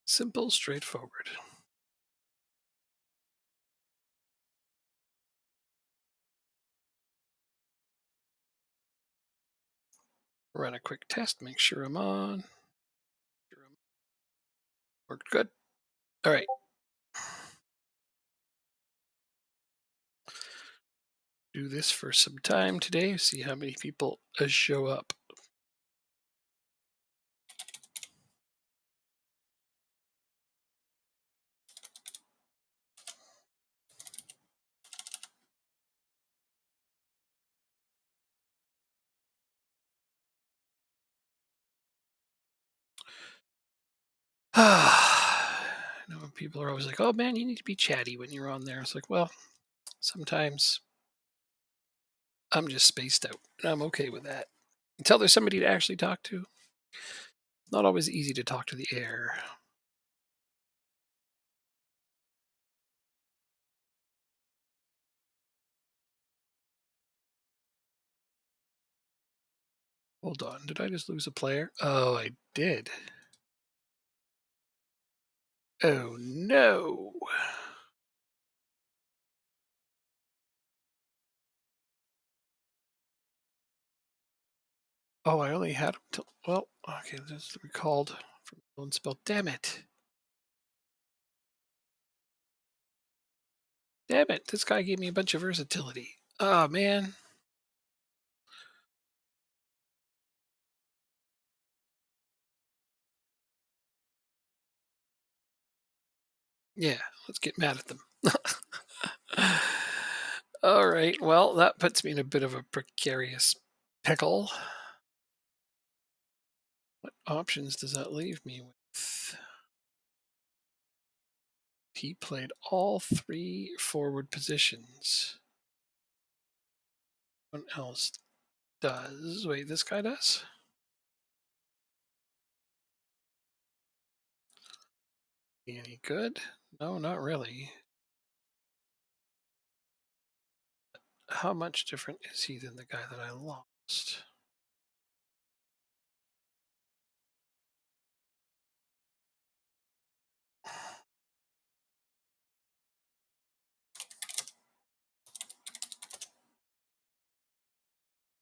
Simple, straightforward. Run a quick test, make sure I'm on. Worked good. All right. Do this for some time today, see how many people show up. I know people are always like, oh man, you need to be chatty when you're on there. It's like, well, sometimes I'm just spaced out, and I'm okay with that. Until there's somebody to actually talk to. Not always easy to talk to the air. Hold on, did I just lose a player? Oh, I did. Oh no. Oh, I only had him till, well, okay, this is recalled from one spell. Damn it. Damn it, this guy gave me a bunch of versatility. Oh man. Yeah, let's get mad at them. All right, well, that puts me in a bit of a precarious pickle. What options does that leave me with? He played all three forward positions. What else does? Wait, this guy does? Any good? No, not really. How much different is he than the guy that I lost?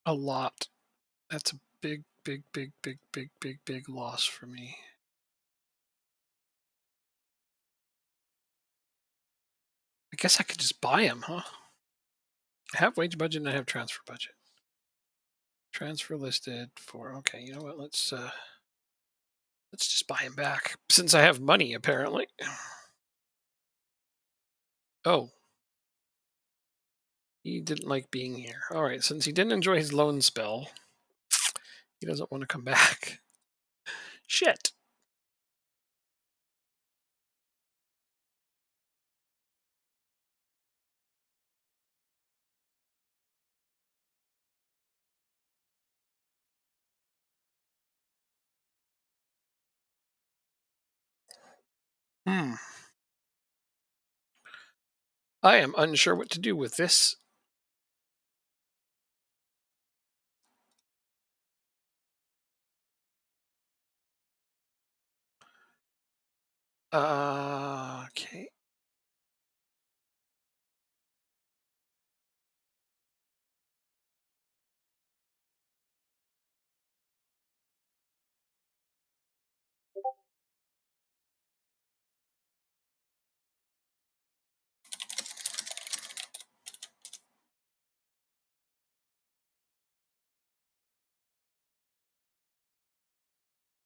A lot. That's a big, big, big, big, big, big, big loss for me. I guess I could just buy him, huh? I have wage budget and I have transfer budget. Transfer listed for, okay, you know what? Let's just buy him back since I have money apparently. Oh, he didn't like being here. All right, since he didn't enjoy his loan spell, he doesn't want to come back. Shit. Hmm. I am unsure what to do with this. Okay.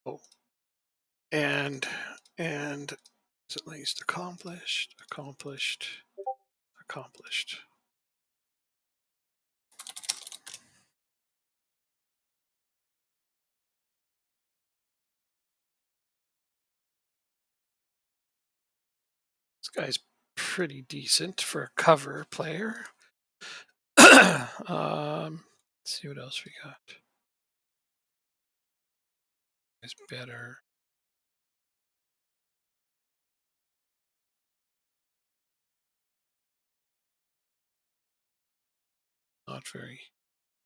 Oh, and and is at least accomplished, accomplished, accomplished. This guy's pretty decent for a cover player. Let's see what else we got. Is better. Not very.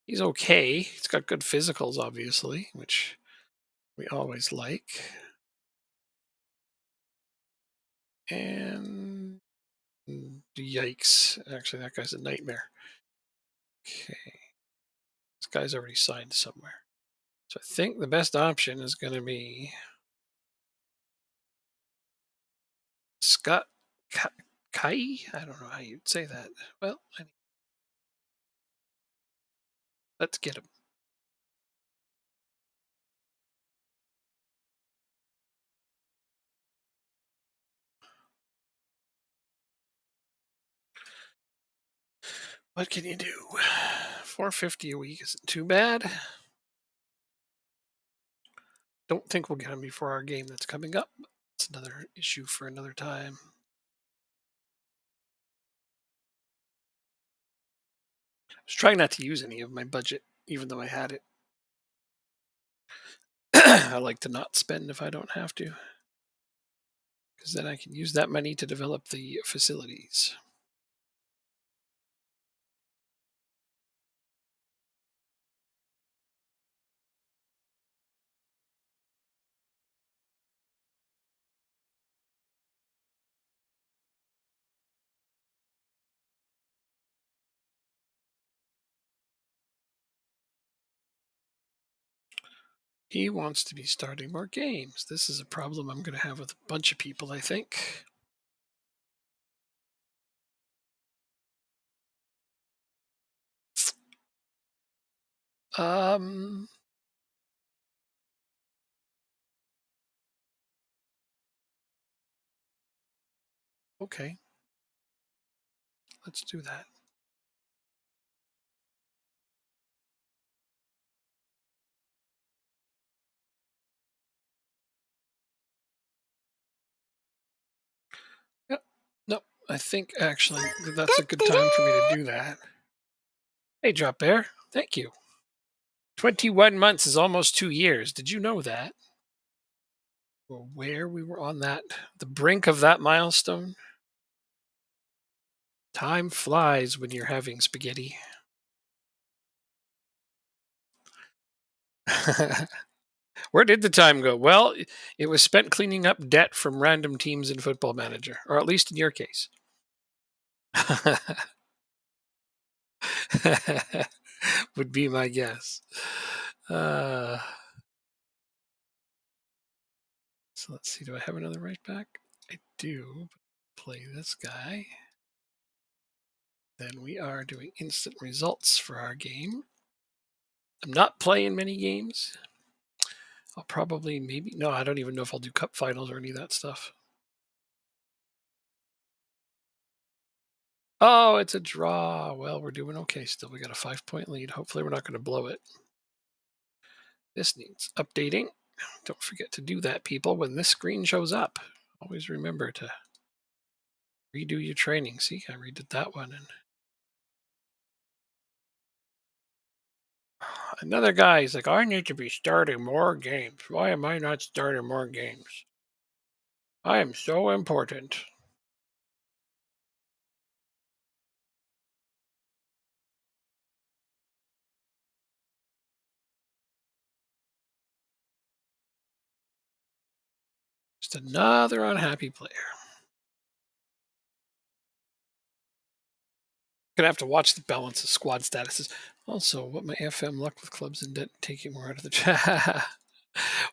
He's okay. He's got good physicals, obviously, which we always like. And yikes. Actually, that guy's a nightmare. Okay. This guy's already signed somewhere. So I think the best option is going to be Scott Kai. I don't know how you'd say that. Well, let's get him. What can you do? 450 a week isn't too bad. Don't think we'll get him before our game that's coming up. It's another issue for another time. I was trying not to use any of my budget, even though I had it. I like to not spend if I don't have to, because then I can use that money to develop the facilities. He wants to be starting more games. This is a problem I'm going to have with a bunch of people, I think. Um, okay, let's do that. Yep. No, I think actually that's a good time for me to do that. Hey, Drop Bear. Thank you. 21 months is almost 2 years. Did you know that? Or where we were on the brink of that milestone? Time flies when you're having spaghetti. Where did the time go? Well, it was spent cleaning up debt from random teams in Football Manager, or at least in your case. Would be my guess. Uh, so let's see. Do I have another right back? I do. Play this guy. Then we are doing instant results for our game. I'm not playing many games. I'll probably maybe no. I don't even know if I'll do cup finals or any of that stuff. Oh, it's a draw. Well, we're doing okay still. We got a 5-point lead. Hopefully, we're not going to blow it. This needs updating. Don't forget to do that, people, when this screen shows up. Always remember to redo your training. See, I redid that one. And another guy, he's like, I need to be starting more games. Why am I not starting more games? I am so important. Just another unhappy player. Gonna have to watch the balance of squad statuses. Also, what my FM luck with clubs and debt taking more out of the chat.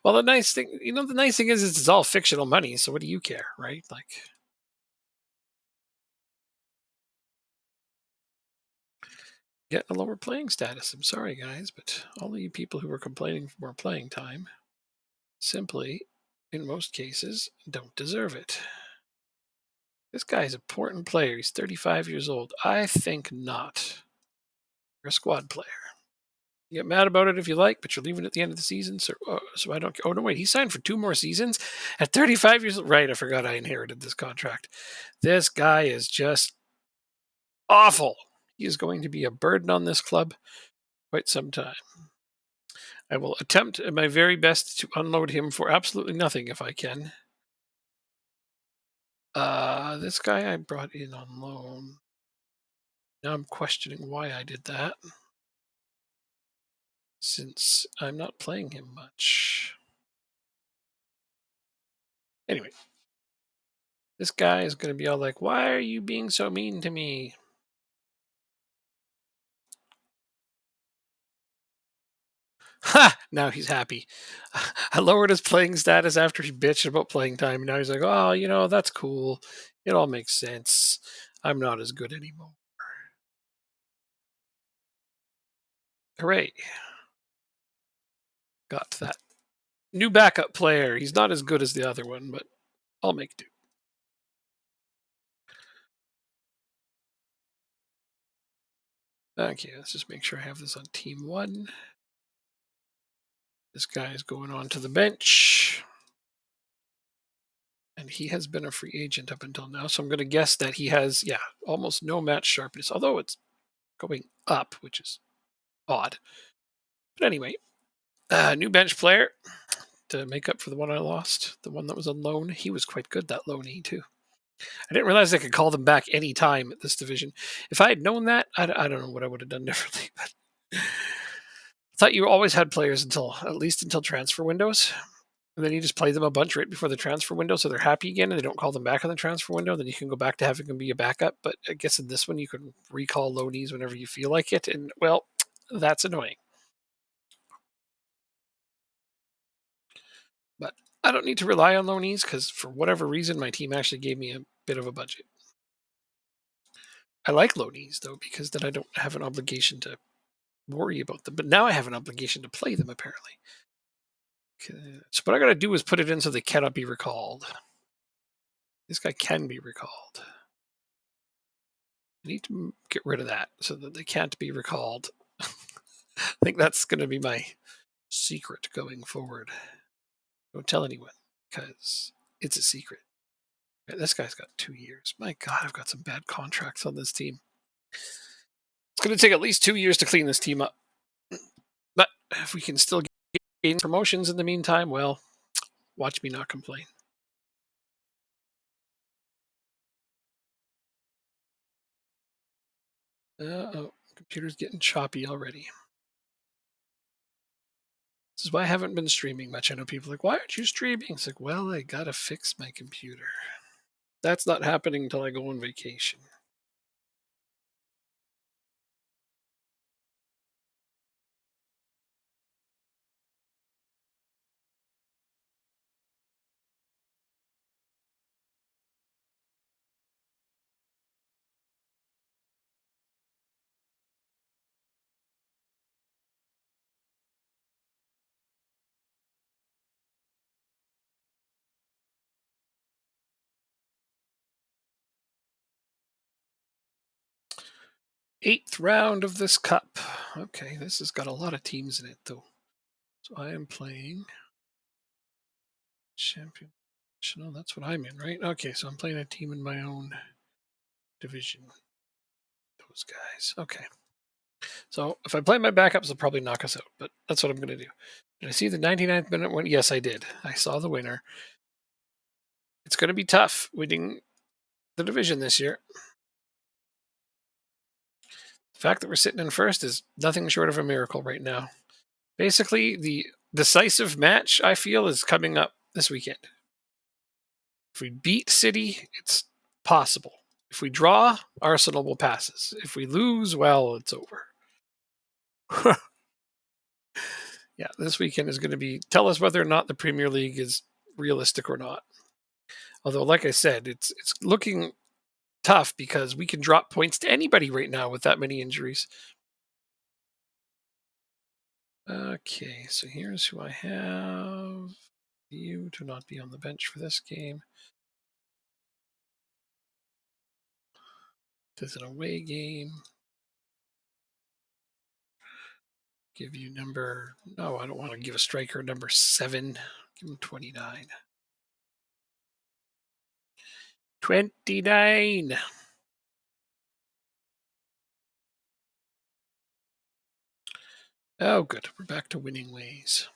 Well, the nice thing, the nice thing is it's all fictional money. So what do you care, right? Like, get a lower playing status. I'm sorry, guys, but all of you people who are complaining for more playing time simply, in most cases, don't deserve it. This guy's an important player. He's 35 years old. I think not. You're a squad player. You get mad about it if you like, but you're leaving at the end of the season. So I don't. Oh no, wait. He signed for 2 more seasons at 35 years old. Right. I forgot I inherited this contract. This guy is just awful. He is going to be a burden on this club quite some time. I will attempt my very best to unload him for absolutely nothing if I can. This guy I brought in on loan. Now I'm questioning why I did that, since I'm not playing him much. Anyway, This guy is going to be all like, "Why are you being so mean to me?" Ha! Now he's happy. I lowered his playing status after he bitched about playing time. Now he's like, "Oh, that's cool. It all makes sense. I'm not as good anymore." Hooray! Got that new backup player. He's not as good as the other one, but I'll make do. Okay, let's just make sure I have this on team one. This guy is going on to the bench. And he has been a free agent up until now. So I'm going to guess that he has, yeah, almost no match sharpness, although it's going up, which is odd. But anyway, new bench player to make up for the one I lost, the one that was on loan. He was quite good, that loanee, too. I didn't realize I could call them back any time at this division. If I had known that, I don't know what I would have done differently. But I thought you always had players until at least until transfer windows. And then you just play them a bunch right before the transfer window, so they're happy again, and they don't call them back on the transfer window. Then you can go back to having them be a backup. But I guess in this one, you can recall loanees whenever you feel like it, and well, that's annoying. But I don't need to rely on loanees because for whatever reason, my team actually gave me a bit of a budget. I like loanees though because then I don't have an obligation to worry about them. But now I have an obligation to play them apparently. So what I got to do is put it in so they cannot be recalled. This guy can be recalled. I need to get rid of that so that they can't be recalled. I think that's going to be my secret going forward. Don't tell anyone because it's a secret. This guy's got 2 years. My God, I've got some bad contracts on this team. It's going to take at least 2 years to clean this team up. But if we can still gain promotions in the meantime, well, watch me not complain. Oh, computer's getting choppy already. This is why I haven't been streaming much. I know people are like, why aren't you streaming? It's like, well, I gotta fix my computer. That's not happening until I go on vacation. Eighth round of this cup. Okay, this has got a lot of teams in it, though. So I am playing champion. No, that's what I'm in, right? Okay, so I'm playing a team in my own division. Those guys. Okay. So if I play my backups, they'll probably knock us out, but that's what I'm going to do. Did I see the 99th minute one? Yes, I did. I saw the winner. It's going to be tough winning the division this year. The fact that we're sitting in first is nothing short of a miracle right now. Basically, the decisive match, I feel, is coming up this weekend. If we beat City, it's possible. If we draw, Arsenal will pass us. If we lose, well, it's over. Yeah, this weekend is going to be tell us whether or not the Premier League is realistic or not. Although, like I said, it's looking tough because we can drop points to anybody right now with that many injuries. Okay, so here's who I have. You to not be on the bench for this game. This is an away game. Give you number. No, I don't want to give a striker number 7. Give him 29. 29. Oh, good. We're back to winning ways.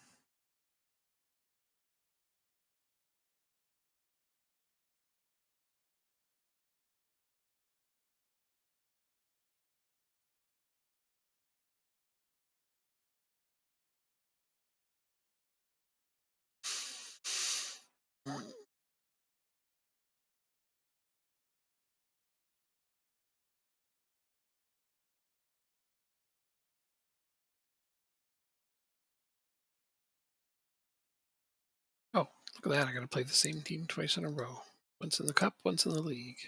Look at that, I gotta play the same team twice in a row. Once in the cup, once in the league.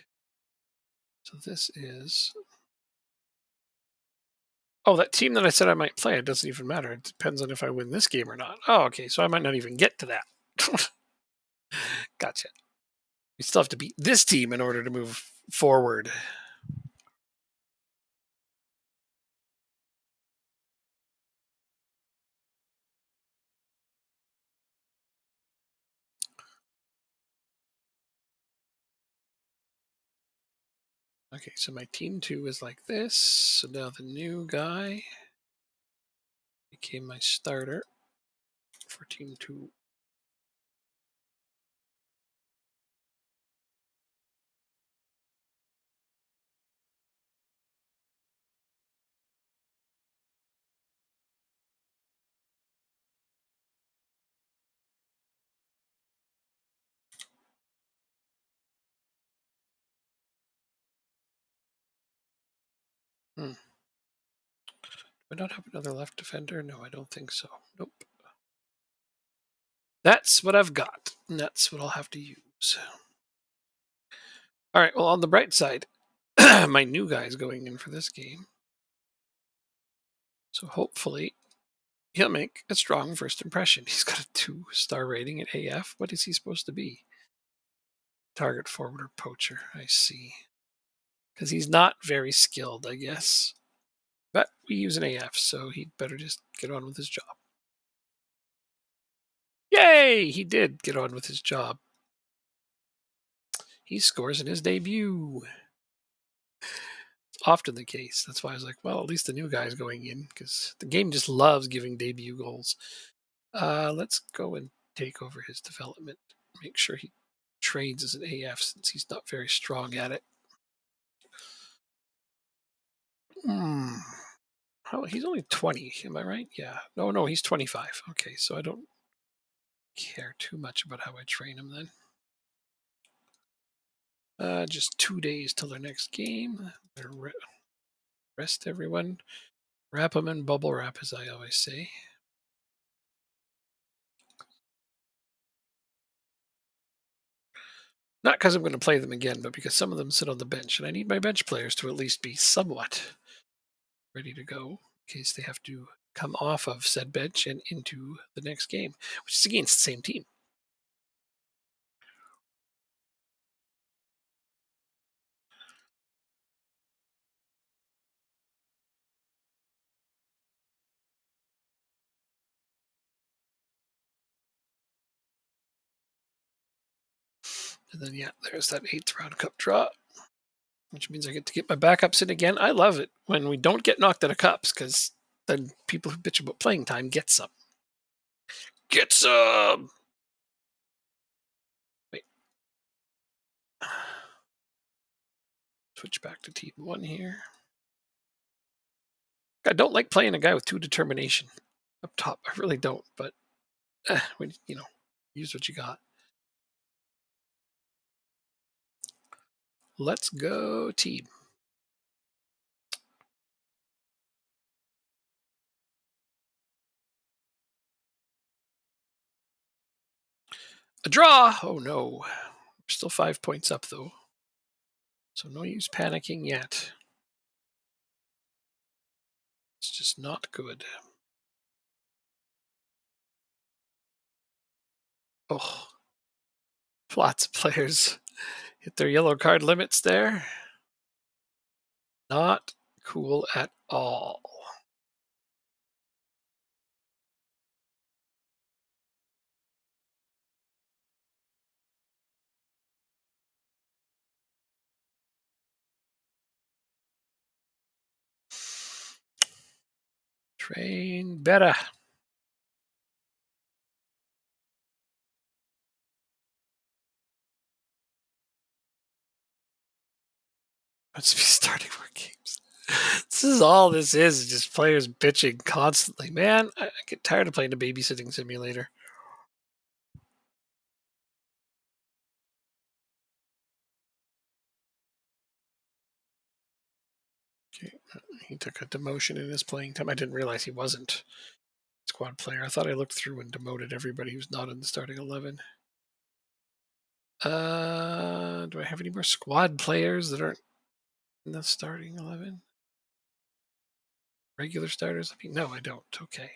So this is... Oh, that team that I said I might play, it doesn't even matter. It depends on if I win this game or not. Oh, okay, so I might not even get to that. Gotcha. We still have to beat this team in order to move forward. Okay, so my team 2 is like this. So now the new guy became my starter for team 2. Hmm. Do I not have another left defender? No, I don't think so. Nope. That's what I've got. And that's what I'll have to use. All right, well, on the bright side, my new guy is going in for this game. So hopefully he'll make a strong first impression. He's got a 2-star rating at AF. What is he supposed to be? Target forward or poacher. I see. Because he's not very skilled, I guess. But we use an AF, so he'd better just get on with his job. Yay! He did get on with his job. He scores in his debut. It's often the case. That's why I was like, well, at least the new guy's going in, because the game just loves giving debut goals. Let's go and take over his development. Make sure he trades as an AF since he's not very strong at it. Hmm. He's only 20, am I right? Yeah. No, he's 25. Okay, so I don't care too much about how I train him then. Just 2 days till their next game. Rest everyone. Wrap them in bubble wrap, as I always say. Not because I'm going to play them again, but because some of them sit on the bench, and I need my bench players to at least be somewhat ready to go in case they have to come off of said bench and into the next game, which is against the same team. And then, yeah, there's that 8th round cup draw, which means I get to get my backups in again. I love it when we don't get knocked out of cups because then people who bitch about playing time get some. Get some! Wait. Switch back to team 1 here. I don't like playing a guy with 2 determination up top. I really don't, but when use what you got. Let's go team. A draw! Oh no. We're still 5 points up though. So no use panicking yet. It's just not good. Oh. Lots of players hit their yellow card limits there. Not cool at all. Train better. Let's be starting more games. This is all this is just players bitching constantly. Man, I get tired of playing a babysitting simulator. Okay, he took a demotion in his playing time. I didn't realize he wasn't squad player. I thought I looked through and demoted everybody who's not in the starting 11. Do I have any more squad players that aren't in the starting 11? Regular starters? I mean, no, I don't. Okay.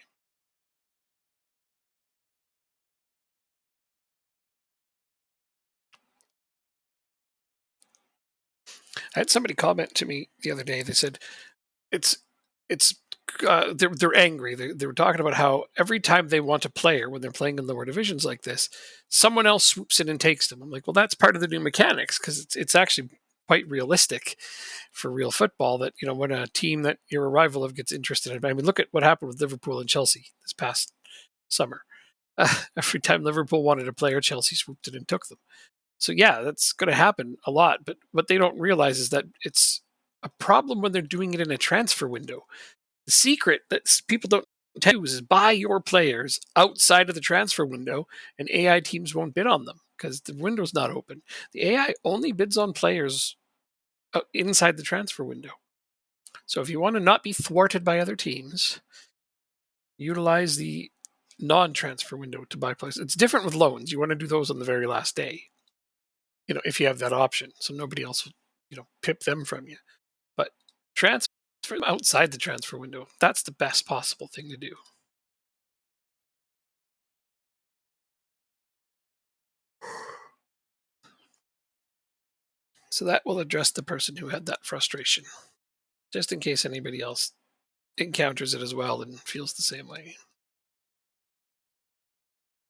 I had somebody comment to me the other day. They said it's it's they're angry. They were talking about how every time they want a player when they're playing in lower divisions like this, someone else swoops in and takes them. I'm like, well, that's part of the new mechanics because it's actually quite realistic for real football that when a team that you're a rival of gets interested in. I mean, look at what happened with Liverpool and Chelsea this past summer. Every time Liverpool wanted a player, Chelsea swooped in and took them. So yeah, that's going to happen a lot. But what they don't realize is that it's a problem when they're doing it in a transfer window. The secret that people don't tell you is buy your players outside of the transfer window, and AI teams won't bid on them because the window's not open. The AI only bids on players inside the transfer window. So if you want to not be thwarted by other teams, utilize the non-transfer window to buy players. It's different with loans. You want to do those on the very last day, if you have that option, so nobody else will, pip them from you. But transfer them outside the transfer window, that's the best possible thing to do. So that will address the person who had that frustration, just in case anybody else encounters it as well and feels the same way.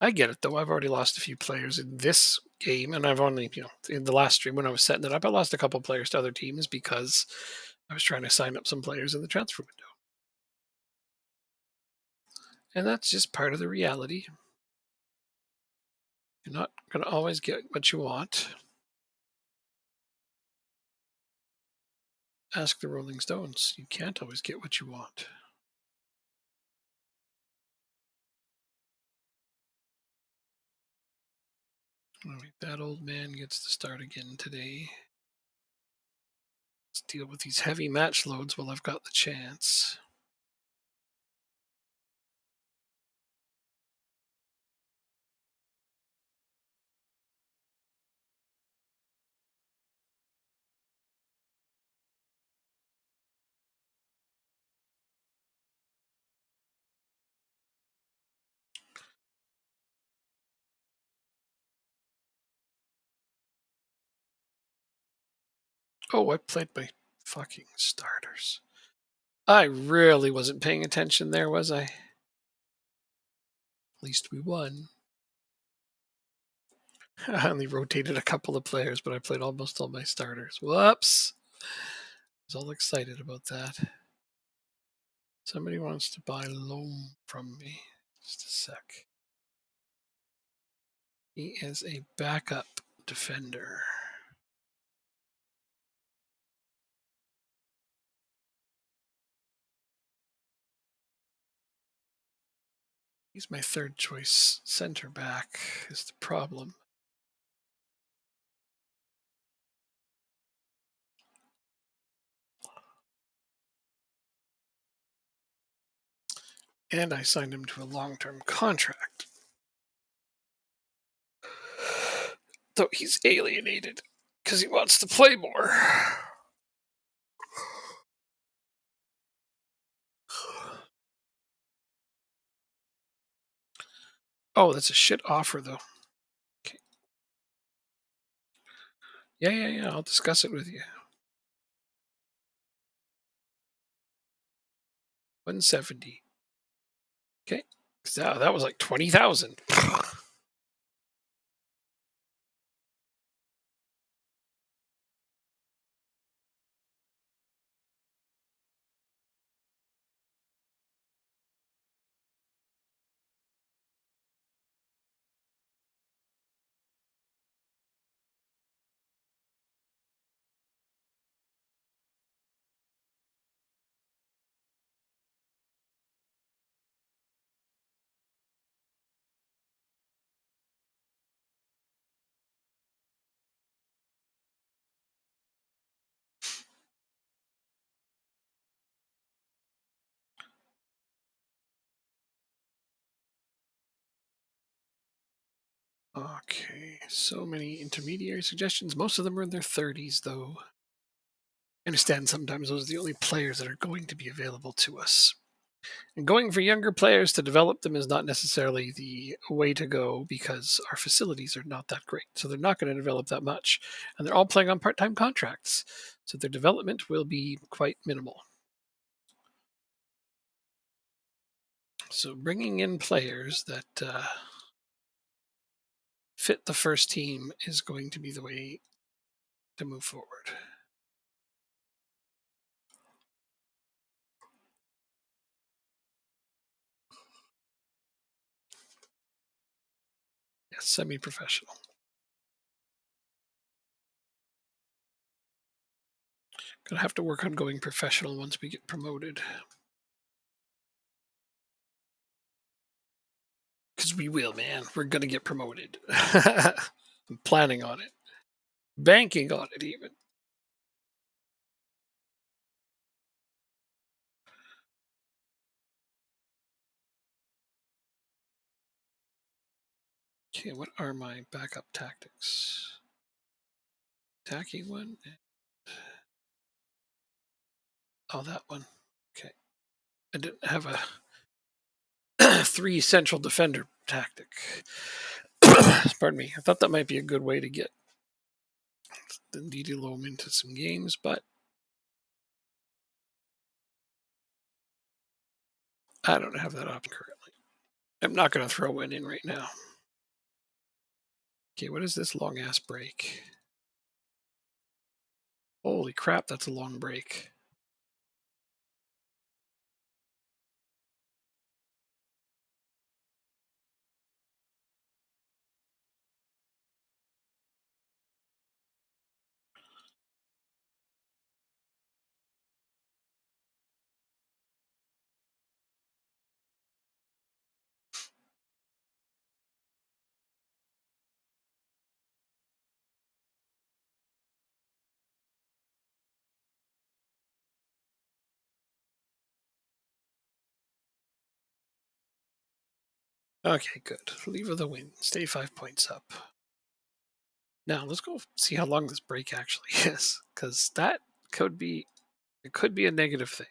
I get it though. I've already lost a few players in this game, and I've only, in the last stream when I was setting it up, I lost a couple players to other teams because I was trying to sign up some players in the transfer window. And that's just part of the reality. You're not going to always get what you want. Ask the Rolling Stones. You can't always get what you want. That old man gets to start again today. Let's deal with these heavy match loads while I've got the chance. Oh, I played my fucking starters. I really wasn't paying attention there, was I? At least we won. I only rotated a couple of players, but I played almost all my starters. Whoops. I was all excited about that. Somebody wants to buy loan from me. Just a sec. He is a backup defender. He's my third choice center back, is the problem. And I signed him to a long-term contract. Though he's alienated because he wants to play more. Oh, that's a shit offer, though. Okay. Yeah. I'll discuss it with you. 170. Okay. That was like 20,000. Okay, so many intermediary suggestions. Most of them are in their 30s, though. I understand sometimes those are the only players that are going to be available to us. And going for younger players to develop them is not necessarily the way to go because our facilities are not that great. So they're not going to develop that much. And they're all playing on part time contracts. So their development will be quite minimal. So bringing in players that fit the first team is going to be the way to move forward. Yes, semi professional. Gonna have to work on going professional once we get promoted. Because we will, man. We're gonna get promoted. I'm planning on it. Banking on it even. Okay, what are my backup tactics? Attacking one. Oh, that one. Okay. I didn't have a three central defender tactic. Pardon me. I thought that might be a good way to get the Loam into some games, but I don't have that option currently. I'm not going to throw one in right now. Okay, what is this long ass break? Holy crap, that's a long break. Okay, good. Lever the win. Stay 5 points up. Now let's go see how long this break actually is, because that could be it could be a negative thing.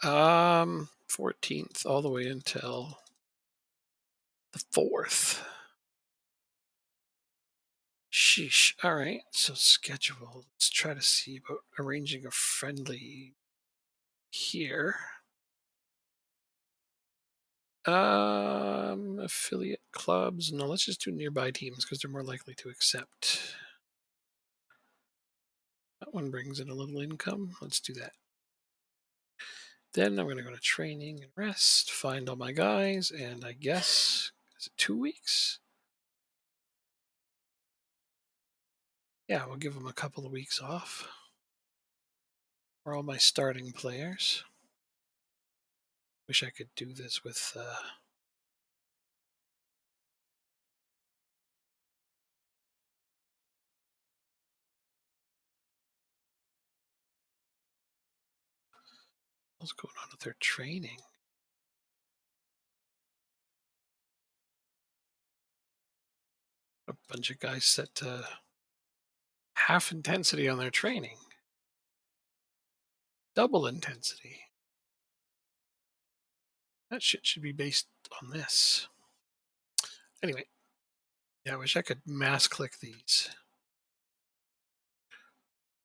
14th all the way until the 4th. Sheesh. All right. So schedule. Let's try to see about arranging a friendly here. Affiliate clubs. No, let's just do nearby teams because they're more likely to accept. That one brings in a little income. Let's do that. Then I'm going to go to training and rest, find all my guys, and I guess, is it 2 weeks? Yeah, we'll give them a couple of weeks off for all my starting players. Wish I could do this with. What's going on with their training? A bunch of guys set to half intensity on their training, double intensity. That shit should be based on this. Anyway, yeah, I wish I could mass click these.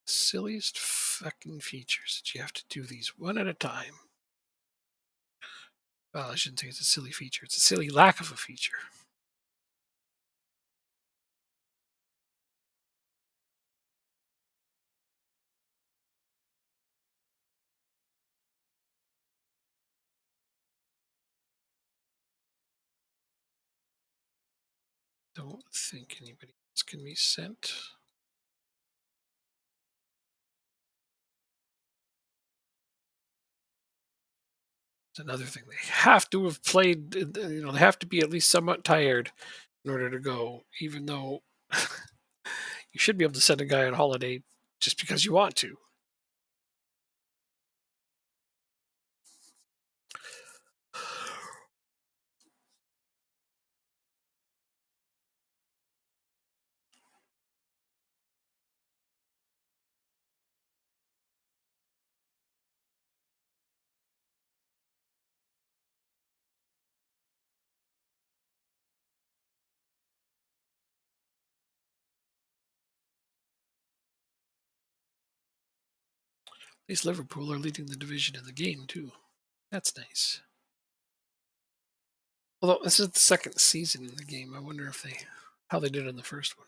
Silliest fucking features that you have to do these one at a time. Well, I shouldn't say it's a silly feature. It's a silly lack of a feature. Don't think anybody else can be sent. It's another thing. They have to have played, they have to be at least somewhat tired in order to go, even though you should be able to send a guy on holiday just because you want to. At least Liverpool are leading the division in the game too. That's nice. Although this is the second season in the game, I wonder if they how they did on the first one.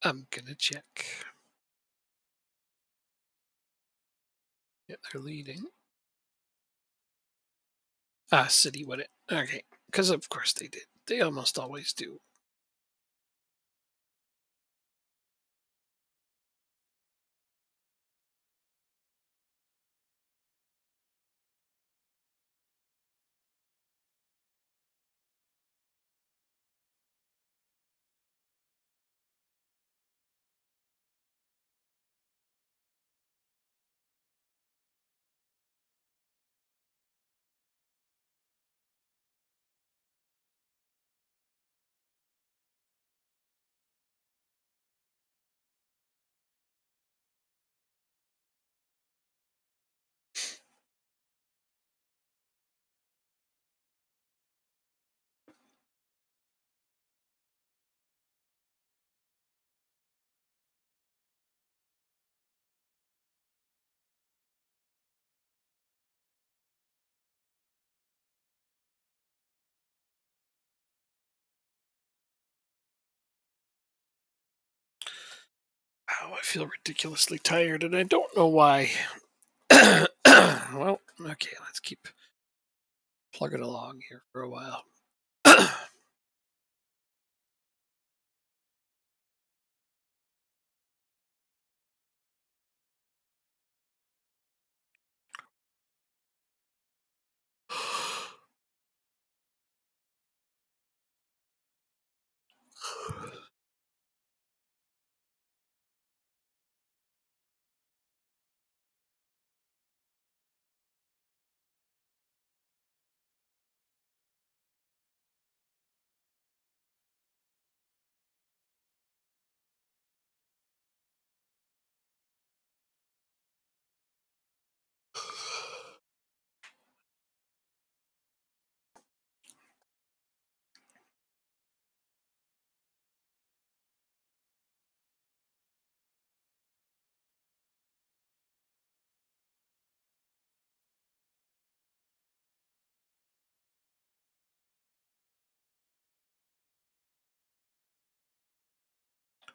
I'm gonna check. Yeah, they're leading. Ah, City won it. Okay, because of course they did. They almost always do. Wow, I feel ridiculously tired, and I don't know why. Well, okay, let's keep plugging along here for a while.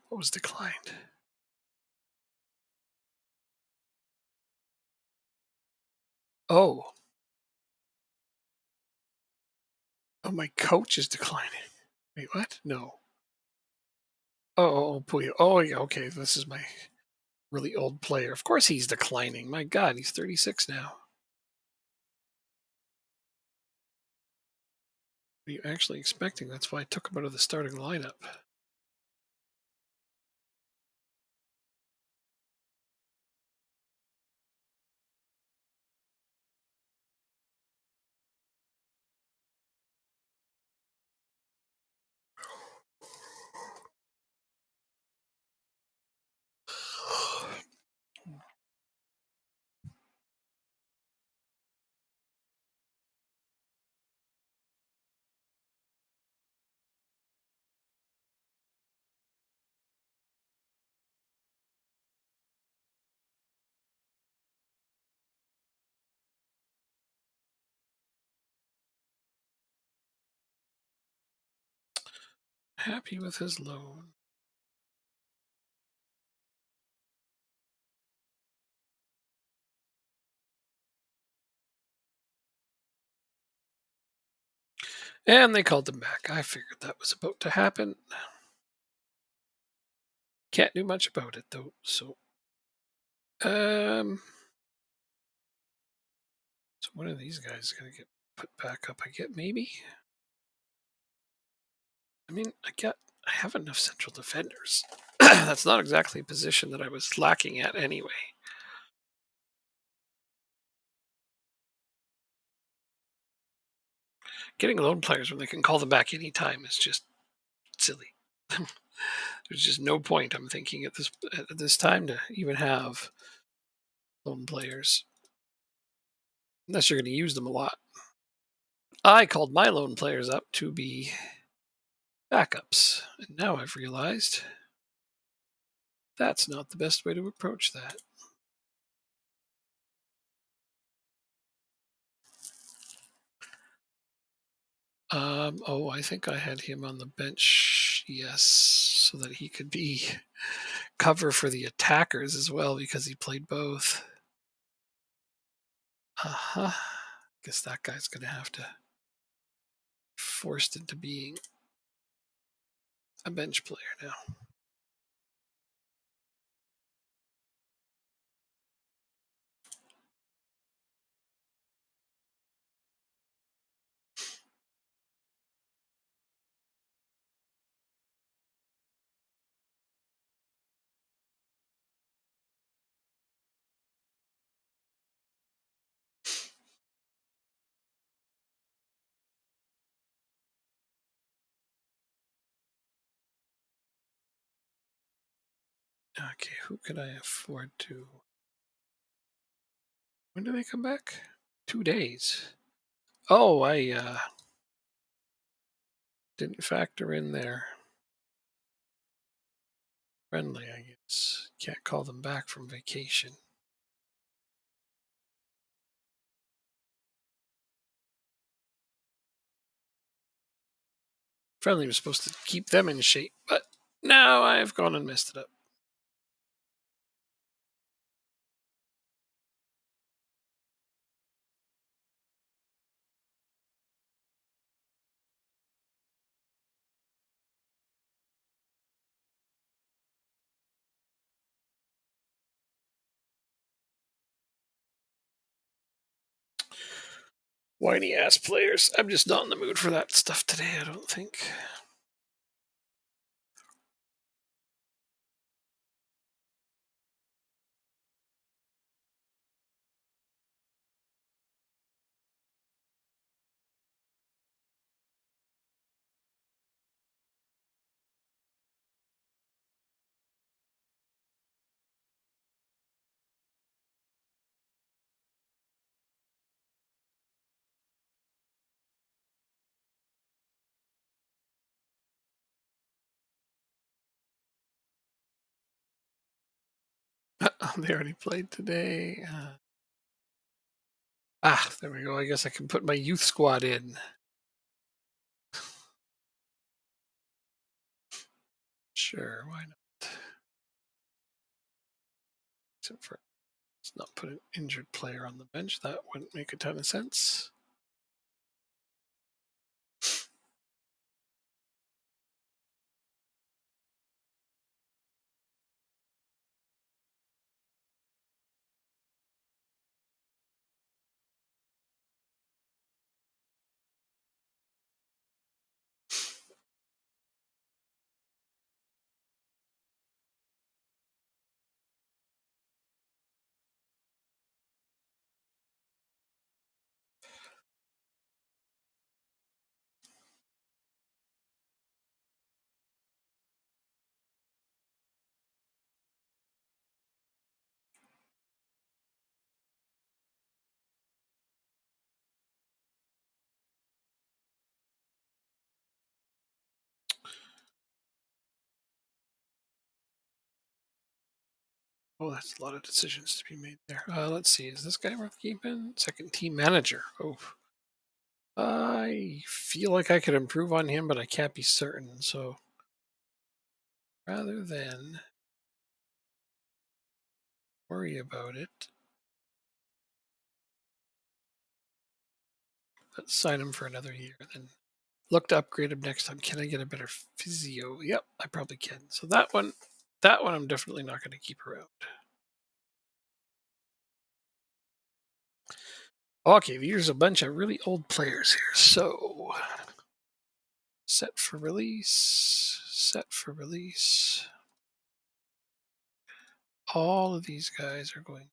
What was declined? Oh, oh, my coach is declining. Wait, what? No. Puyo. Oh, yeah. Okay, this is my really old player. Of course, he's declining. My God, he's 36 now. What are you actually expecting? That's why I took him out of the starting lineup. Happy with his loan. And they called him back. I figured that was about to happen. Can't do much about it though. So, um, so one of these guys is gonna get put back up. I get maybe. I mean, I have enough central defenders. That's not exactly a position that I was lacking at anyway. Getting loan players when they can call them back anytime is just silly. There's just no point. I'm thinking at this time to even have loan players unless you're going to use them a lot. I called my loan players up to be backups, and now I've realized That's not the best way to approach that. Oh, I think I had him on the bench, yes, so that he could be cover for the attackers as well because he played both. Uh-huh. Guess that guy's gonna have to forced into being a bench player now. Okay, who could I afford to? When do they come back? 2 days. Oh, I didn't factor in their friendly, I guess. Can't call them back from vacation. Friendly was supposed to keep them in shape, but now I've gone and messed it up. Whiny ass players. I'm just not in the mood for that stuff today, I don't think. They already played today. There we go. I guess I can put my youth squad in. Sure, why not? Except for let's not put an injured player on the bench. That wouldn't make a ton of sense. Oh, that's a lot of decisions to be made there. Let's see. Is this guy worth keeping? Second team manager. Oh, I feel like I could improve on him, but I can't be certain. So rather than worry about it, let's sign him for another year. Then look to upgrade him next time. Can I get a better physio? Yep, I probably can. So that one, I'm definitely not going to keep around. Okay, here's a bunch of really old players here. So set for release. Set for release. All of these guys are going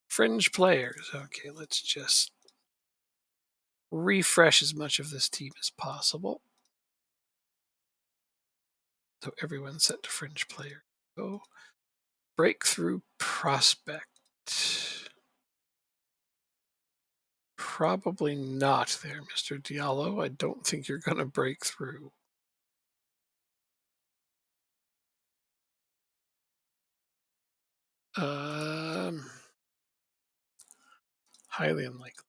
fringe players. Okay, let's just refresh as much of this team as possible. So everyone's set to fringe player. Go breakthrough prospect. Probably not there, Mr. Diallo. I don't think you're going to break through. Highly unlikely.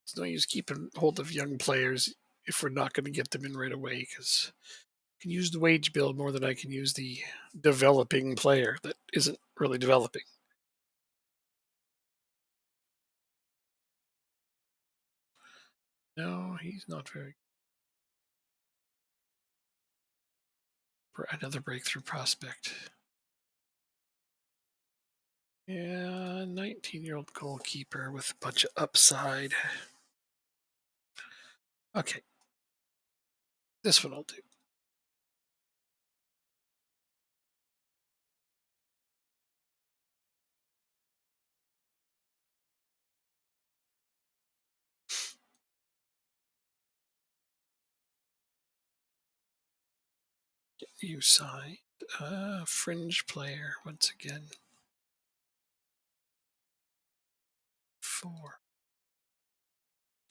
It's no use keeping hold of young players if we're not going to get them in right away because I can use the wage bill more than I can use the developing player that isn't really developing. No, he's not very. Another breakthrough prospect. Yeah, 19-year-old goalkeeper with a bunch of upside. Okay, this one will do. You signed a fringe player once again. 4.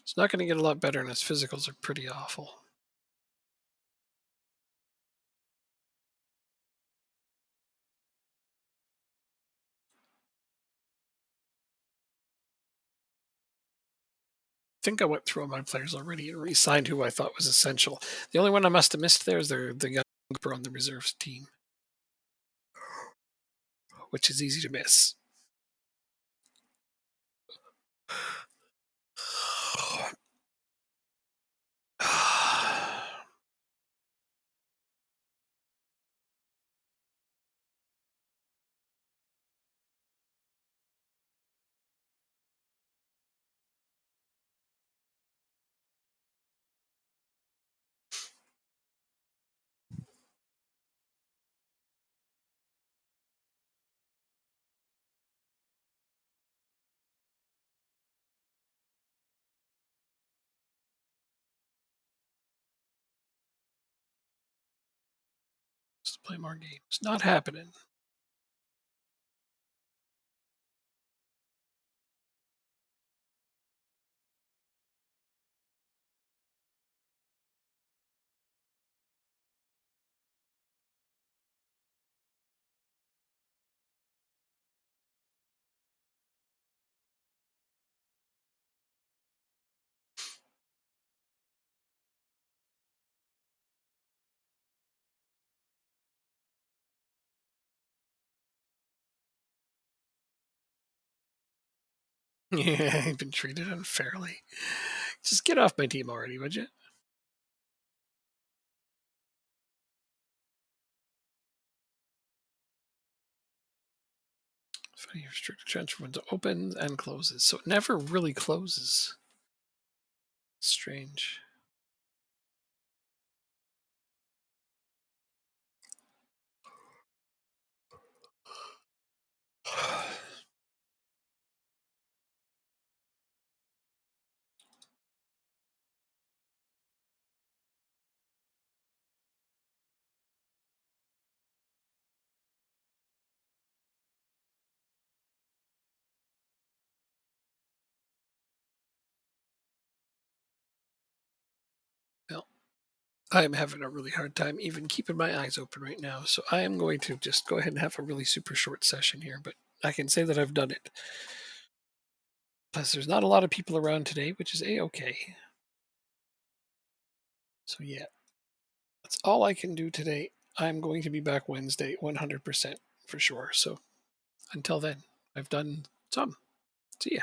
It's not going to get a lot better, and his physicals are pretty awful. I think I went through all my players already and re-signed who I thought was essential. The only one I must have missed there is the young keeper on the reserves team, which is easy to miss. Let's play more games. Not happening. Yeah, I've been treated unfairly. Just get off my team already, would you? Funny, restricted transfer window opens and closes, so it never really closes. Strange. Well, I am having a really hard time even keeping my eyes open right now, so I am going to just go ahead and have a really super short session here, but I can say that I've done it. Plus, there's not a lot of people around today, which is a-okay. So yeah, that's all I can do today. I'm going to be back Wednesday, 100% for sure. So until then, I've done some. See ya.